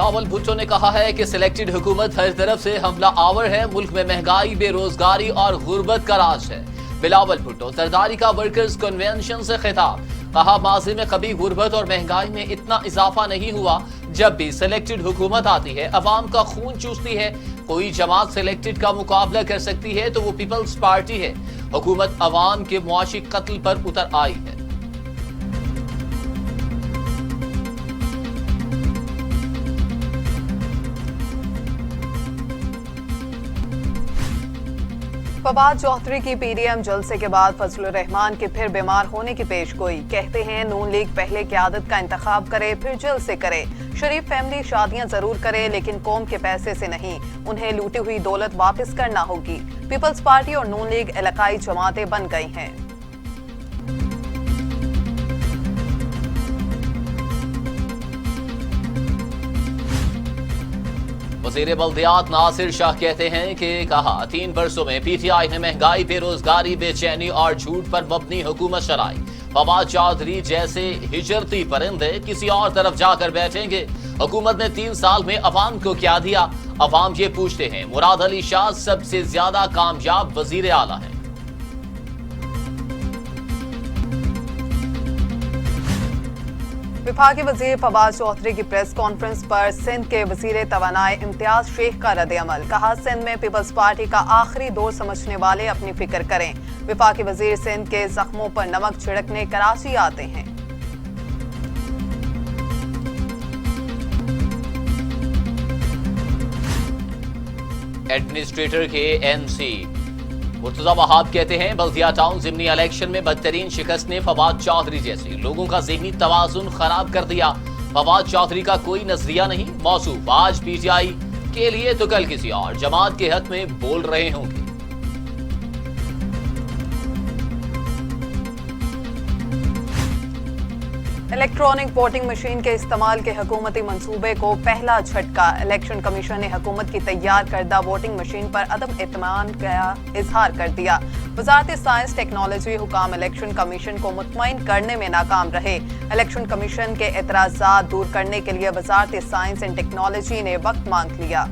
बिलावल भुट्टो ने कहा है कि सिलेक्टेड हुकूमत हर तरफ से हमला आवर है। मुल्क में महंगाई, बेरोजगारी और गुर्बत का राज है। बिलावल भुट्टो जरदारी का वर्कर्स कन्वेंशन से खिताब, कहा माजी में कभी गुर्बत और महंगाई में इतना इजाफा नहीं हुआ। जब भी सिलेक्टेड हुकूमत आती है अवाम का खून चूसती है। कोई जमात सिलेक्टेड का मुकाबला कर सकती है तो वो पीपल्स पार्टी है। हुकूमत अवाम के मुआशी कत्ल पर उतर आई है। फवाद चौधरी की पीडीएम जलसे के बाद फजलुर रहमान के फिर बीमार होने की पेशगोई। कहते हैं नून लीग पहले क़यादत का इंतखाब करे फिर जलसे करे। शरीफ फैमिली शादियां जरूर करे लेकिन कौम के पैसे से नहीं, उन्हें लूटी हुई दौलत वापस करना होगी। पीपल्स पार्टी और नून लीग इलाकाई जमातें बन गई हैं। वज़ीर बल्दियात नासिर शाह कहते हैं कि कहा 3 बरसों में पीटीआई ने महंगाई, बेरोजगारी, बेचैनी और झूठ पर मबनी हुकूमत चलाई। फवाद चौधरी जैसे हिजरती परिंदे किसी और तरफ जाकर बैठेंगे। हुकूमत ने 3 साल में अवाम को क्या दिया? अवाम ये पूछते हैं। मुराद अली शाह सबसे ज्यादा कामयाब वजीर आला है। विफाकी वजीर फवाद चौधरी की प्रेस कॉन्फ्रेंस पर सिंध के वजीर तवानाई इम्तियाज शेख का रद्द-ए-अमल। कहा सिंध में पीपल्स पार्टी का आखिरी दौर समझने वाले अपनी फिक्र करें। विफाकी वजीर सिंध के जख्मों पर नमक छिड़कने कराची आते हैं। एडमिनिस्ट्रेटर के एमसी मुर्तजा वहाब कहते हैं बल्दिया टाउन जिमनी इलेक्शन में बदतरीन शिकस्त ने फवाद चौधरी जैसे लोगों का ज़हनी तवाजुन खराब कर दिया। फवाद चौधरी का कोई नजरिया नहीं। मौसूफ आज पीटीआई के लिए तो कल किसी और जमात के हक में बोल रहे होंगे। इलेक्ट्रॉनिक वोटिंग मशीन के इस्तेमाल के हुकूमती मंसूबे को पहला झटका। इलेक्शन कमीशन ने हुकूमत की तैयार करदा वोटिंग मशीन पर अदम इत्मीनान का इजहार कर दिया। वजारत साइंस टेक्नोलॉजी हुकाम इलेक्शन कमीशन को मुतमईन करने में नाकाम रहे। इलेक्शन कमीशन के एतराजात दूर करने के लिए वजारत साइंस एंड टेक्नोलॉजी ने वक्त मांग लिया।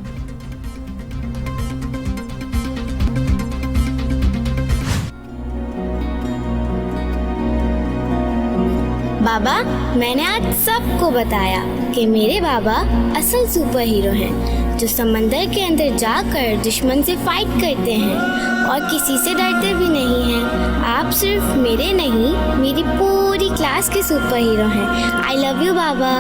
बाबा, मैंने आज सबको बताया कि मेरे बाबा असल सुपर हीरो हैं, जो समंदर के अंदर जाकर दुश्मन से फाइट करते हैं और किसी से डरते भी नहीं हैं। आप सिर्फ मेरे नहीं, मेरी पूरी क्लास के सुपर हीरो हैं। I love you Baba.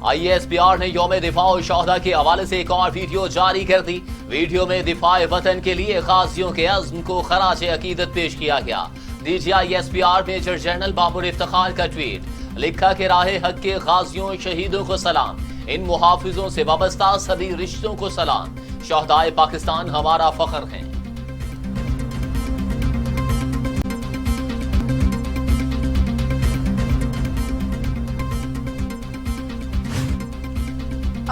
IASPR ने यौम दिफा शोहदा के हवाले से एक और वीडियो जारी कर दी। वीडियो में दिफाए वतन के लिए गाजियों के अज़्म को खराज अकीदत पेश किया गया। DGISPR मेजर जनरल बाबुर इफ्तिखार का ट्वीट लिखा कि राह हक के गाजियों, शहीदों को सलाम। इन मुहाफिजों से वाबस्ता सभी रिश्तों को सलाम। शोहदाए पाकिस्तान हमारा फख्र हैं।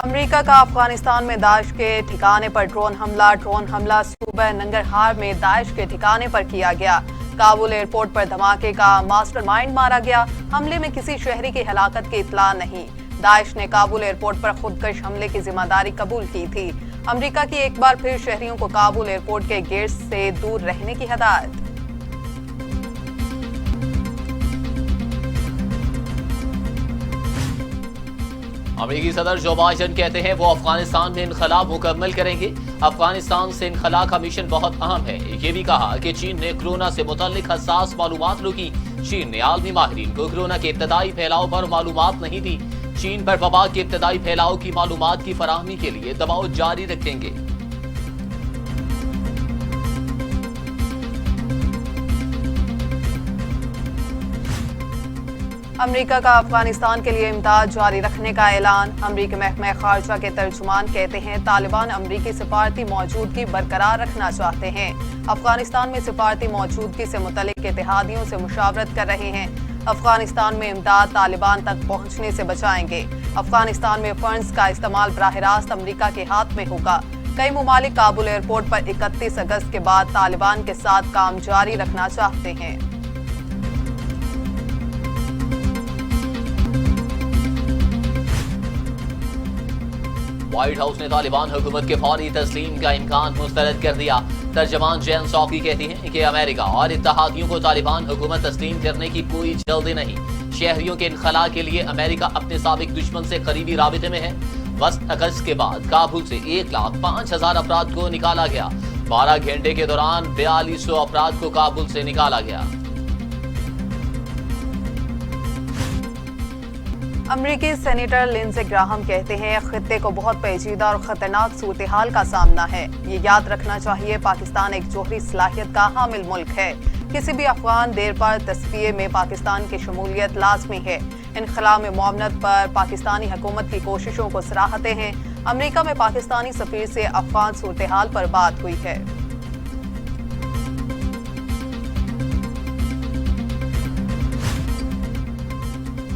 अमेरिका का अफगानिस्तान में दाइश के ठिकाने पर ड्रोन हमला सूबह नंगरहार में दाइश के ठिकाने पर किया गया। काबुल एयरपोर्ट पर धमाके का मास्टरमाइंड मारा गया। हमले में किसी शहरी की हलाकत की इत्तला नहीं। दाइश ने काबुल एयरपोर्ट पर खुदकश हमले की जिम्मेदारी कबूल की थी। अमेरिका की एक बार फिर शहरियों को काबुल एयरपोर्ट के गेट से दूर रहने की हिदायत। अमेरिकी सदर जो बाइडेन कहते हैं वो अफगानिस्तान में इनखला मुकम्मल करेंगे। अफगानिस्तान से इनखला का मिशन बहुत अहम है। ये भी कहा कि चीन ने कोरोना से मुतल्लिक हसास मालूमात लुकी। चीन ने आलमी माहिरीन को कोरोना के इब्तदाई फैलाव पर मालूमात नहीं दी। चीन पर वबा के इब्तदाई फैलाव की मालूमात की फराहमी के लिए दबाव जारी रखेंगे। अमेरिका का अफगानिस्तान के लिए इमदाद जारी रखने का ऐलान। अमेरिकी महकमा खारजा के तर्जुमान कहते हैं तालिबान अमेरिकी सिफारती मौजूदगी बरकरार रखना चाहते हैं। अफगानिस्तान में सिफारती मौजूदगी से मुतल्लिक इत्तेहादियों से मुशावरत कर रहे हैं। अफगानिस्तान में इमदाद तालिबान तक पहुंचने से बचाएंगे। अफगानिस्तान में फंड्स का इस्तेमाल बराह रास्त अमेरिका के हाथ में होगा। कई मुमालिक काबुल एयरपोर्ट पर 31 अगस्त के बाद तालिबान के साथ काम जारी रखना चाहते हैं। व्हाइट हाउस ने तालिबान हुकूमत के फौरी तस्लीम का इम्कान मुस्तरद कर दिया। तर्जमान जैन सौकी कहती हैं कि अमेरिका और इत्तेहादियों को तालिबान हुकूमत तस्लीम करने की कोई जल्दी नहीं। शहरियों के इनखला के लिए अमेरिका अपने साबिक दुश्मन से करीबी राबिते में है। 10 अगस्त के बाद काबुल से 1,05,000 अफराद को निकाला गया। 12 घंटे के दौरान 4200 अफराद को काबुल से निकाला गया। अमेरिकी सेनेटर लिंडसे ग्राहम कहते हैं खित्ते को बहुत पेचीदा और खतरनाक सूरत हाल का सामना है। ये याद रखना चाहिए पाकिस्तान एक जोहरी सलाहियत का हामिल मुल्क है। किसी भी अफगान देर पर तस्फिये में पाकिस्तान की शमूलियत लाजमी है। इनखला में मुआवनत पर पाकिस्तानी हुकूमत की कोशिशों को सराहते हैं। अमेरिका में पाकिस्तानी सफीर से अफगान सूरत हाल पर बात हुई है।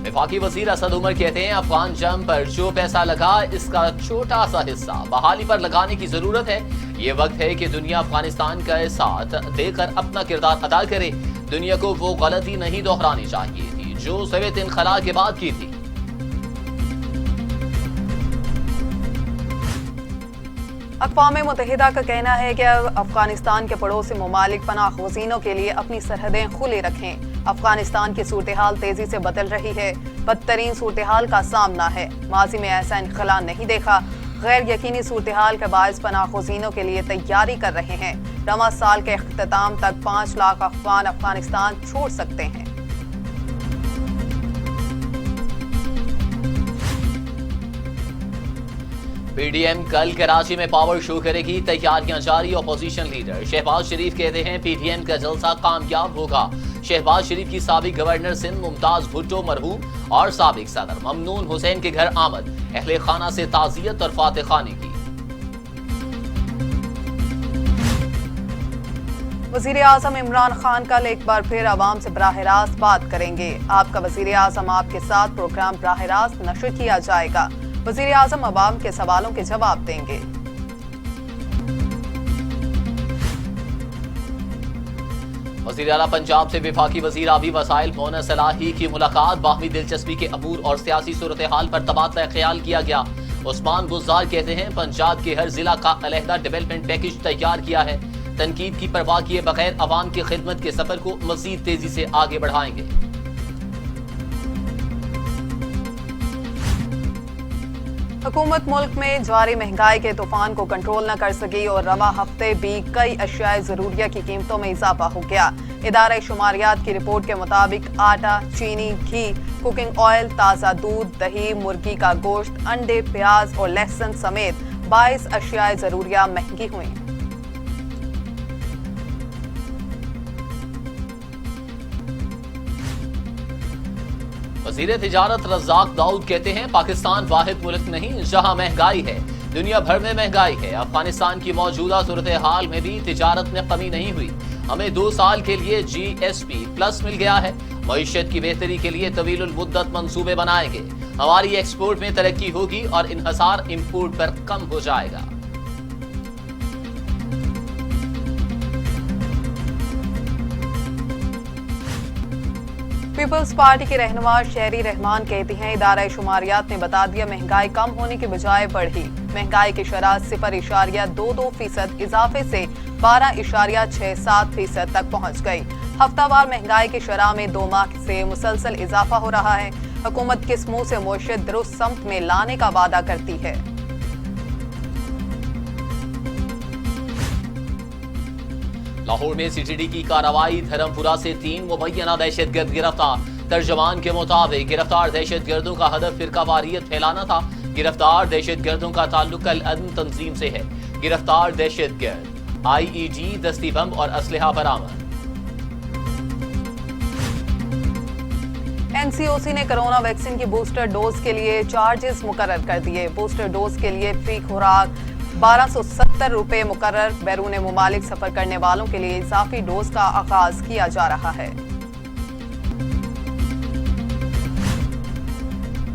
वफाकी वजीर असद उमर कहते हैं अफगान जंग पर जो पैसा लगा इसका छोटा सा हिस्सा बहाली पर लगाने की जरूरत है। ये वक्त है कि दुनिया अफगानिस्तान का साथ देकर अपना किरदार अदा करे। दुनिया को वो गलती नहीं दोहरानी चाहिए थी जो सोवियत इनखला के बाद की थी। अक़वाम मुत्तहिदा का कहना है कि अफगानिस्तान के पड़ोसी ममालिक पनाह-गज़ीनों के लिए अपनी सरहदें खुली रखें। अफगानिस्तान की सूरत हाल तेजी से बदल रही है। बदतरीन सूरत हाल का सामना है। माजी में ऐसा इनखला नहीं देखा। गैर यकीनी सूरत हाल के बायस पनाह-गज़ीनों के लिए तैयारी कर रहे हैं। रवा साल के इख्तिताम तक 5 लाख अफगान अफगानिस्तान छोड़ सकते हैं। पीडीएम कल कराची में पावर शो करेगी, तैयारियां जारी। अपोजिशन लीडर शहबाज शरीफ कहते हैं पीडीएम का जलसा कामयाब होगा। शहबाज शरीफ की साबिक गवर्नर सिंध मुमताज भुट्टो मरहूम और साबिक सदर ममनून हुसैन के घर आमद। अहले खाना से ताज़ियत और फातह खानी की। वजीर आजम इमरान खान कल एक बार फिर आवाम से बराह रास्त बात करेंगे। आपका वजीर आजम आपके साथ प्रोग्राम बराह रास्त नशर किया जाएगा। वजीर आजम अवाम के सवालों के जवाब देंगे। वज़ीर आला पंजाब से वफाकी वज़ीर आबी वसाइल मोना सलाही की मुलाकात। बाहमी दिलचस्पी के अमूर और सियासी सूरत हाल पर तबादला ख्याल किया गया। उस्मान गुज़ार कहते हैं पंजाब के हर जिला का अलहदा डेवलपमेंट पैकेज तैयार किया है। तनकीद की परवाह किए बगैर अवाम की खिदमत के सफर को मजीद तेजी से आगे बढ़ाएंगे। हुकूमत मुल्क में जारी महंगाई के तूफान को कंट्रोल न कर सकी और रवा हफ्ते भी कई अशियाए ज़रूरिया की कीमतों में इजाफा हो गया। इदारे शुमारियात की रिपोर्ट के मुताबिक आटा, चीनी, घी, कुकिंग ऑयल, ताज़ा दूध, दही, मुर्गी का गोश्त, अंडे, प्याज और लहसुन समेत 22 अशियाए ज़रूरिया महंगी हुई। वज़ीर तिजारत रज़ाक दाऊद कहते हैं पाकिस्तान वाहिद मुल्क नहीं जहां महंगाई है, दुनिया भर में महंगाई है। अफगानिस्तान की मौजूदा सूरत हाल में भी तिजारत में कमी नहीं हुई। हमें 2 साल के लिए GSP प्लस मिल गया है। मईशत की बेहतरी के लिए तवीलुल मुद्दत मंसूबे बनाएंगे। हमारी एक्सपोर्ट में तरक्की होगी और इन्हसार इम्पोर्ट पर कम हो जाएगा। पीपल्स पार्टी के रहनुमा शहरी रहमान कहती हैं इदारा शुमारियात ने बता दिया महंगाई कम होने की बजाय बढ़ी। महंगाई की शरह 0.22% इजाफे से 12.67% तक पहुंच गई। हफ्तावार महंगाई की शरह में 2 माह से मुसलसल इजाफा हो रहा है। हुकूमत किस मुंह से मुआशरत दुरुस्त समत में लाने का वादा करती है। लाहौर में CTD की कार्रवाई। धर्मपुरा से 3 मुबैना दहशतगर्द गिरफ्तार। तर्जमान के मुताबिक गिरफ्तार दहशतगर्दों का हदफ फिरकावारियत फैलाना था। गिरफ्तार दहशतगर्दों का ताल्लुक अल अदन तंजीम से है। गिरफ्तार दहशतगर्द IED, दस्ती बम और असलहा बरामद। एनसीओसी ने कोरोना वैक्सीन की बूस्टर डोज के लिए चार्जेस मुकर्रर कर दिए। बूस्टर डोज के लिए फी खुराक 1270 रुपए मुकर्रर। बैरून मुमालिक सफर करने वालों के लिए इजाफी डोज का आगाज किया जा रहा है।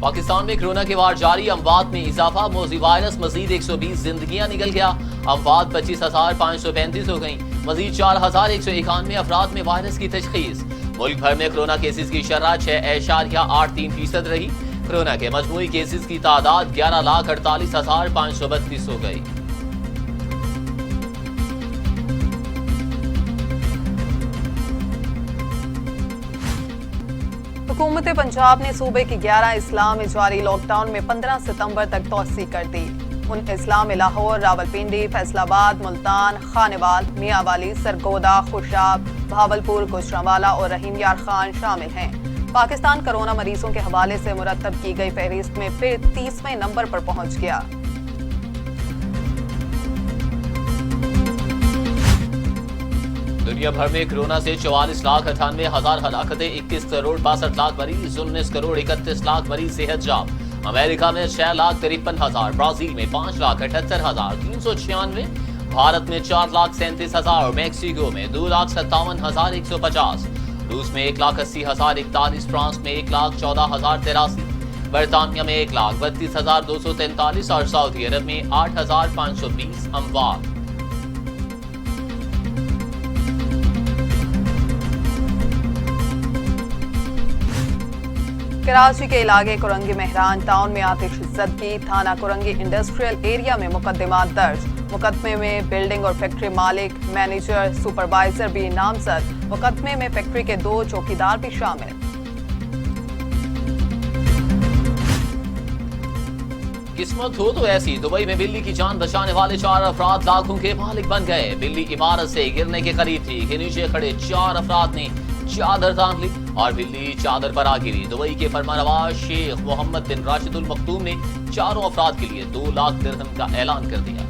पाकिस्तान में कोरोना के वार जारी, अमवात में इजाफा। मोजी वायरस मजीद 120 जिंदगियां निकल गया। अमवात 25,535 हो गई। मजीद 4,191 अफराद में वायरस की तशखीस। मुल्क भर में कोरोना केसेस की शरह 6.83% रही। कोरोना के मजमूई केसेस की तादाद 11,48,532 हो गई। हुकूमत पंजाब ने सूबे की 11 इस्लाम में जारी लॉकडाउन में 15 सितंबर तक तोसी कर दी। उन इस्लाम में लाहौर, रावलपिंडी, फैसलाबाद, मुल्तान, खानेवाल, मियांवाली, सरगोदा, खुशाब, भावलपुर, गुजरांवाला और रहीम यार खान शामिल हैं। पाकिस्तान कोरोना मरीजों के हवाले से मुरतब की गई फहरिस्त में फिर 30वें नंबर पर पहुंच गया। दुनिया भर में कोरोना से 44,98,000 हलाकतें, 21 करोड़ 62 लाख मरीज, 19 करोड़ 31 लाख मरीज सेहतयाब। अमेरिका में 6,53,000, ब्राजील में 5,78,396, भारत में 4,37,000, मैक्सिको में 2,57,150, रूस में 1,80,041, फ्रांस में 1,14,083, बरतानिया में 1,32,243 और सऊदी अरब में 8,520 अमवात। कराची के इलाके कुरंगी मेहरान टाउन में आतिशज़दगी। थाना कुरंगी इंडस्ट्रियल एरिया में मुकदमा दर्ज। मुकदमे में बिल्डिंग और फैक्ट्री मालिक, मैनेजर, सुपरवाइजर भी नामजद। मुकदमे में फैक्ट्री के 2 चौकीदार भी शामिल। किस्मत हो तो ऐसी, दुबई में बिल्ली की जान बचाने वाले 4 अफराद लाखों के मालिक बन गए। बिल्ली इमारत से गिरने के करीब थी कि नीचे खड़े 4 अफराद ने चादर तान ली और बिल्ली चादर पर आ गिरी। दुबई के फरमानवाज शेख मोहम्मद बिन राशिदुल मखदूम ने चारों अफराद के लिए 2 लाख दिरहम का ऐलान कर दिया।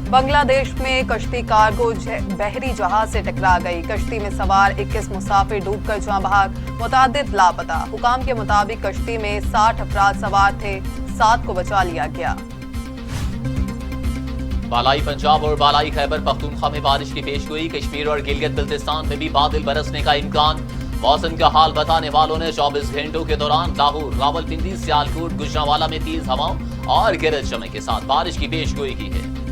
बांग्लादेश में कश्ती कार्गो बहरी जहाज से टकरा गई। कश्ती में सवार 21 मुसाफिर डूबकर जाँ बहक, मुतादिद लापता। हुकाम के मुताबिक कश्ती में 60 अफराद सवार थे, 7 को बचा लिया गया। बालाई पंजाब और बालाई खैबर पख्तूनख्वा में बारिश की पेशगोई। कश्मीर और गिलगित बल्तिस्तान में भी बादल बरसने का इम्कान। मौसम का हाल बताने वालों ने 24 घंटों के दौरान लाहौर, रावलपिंडी, सियालकोट, गुजरांवाला में तेज हवाओं और गरज चमक के साथ बारिश की पेशगोई की है।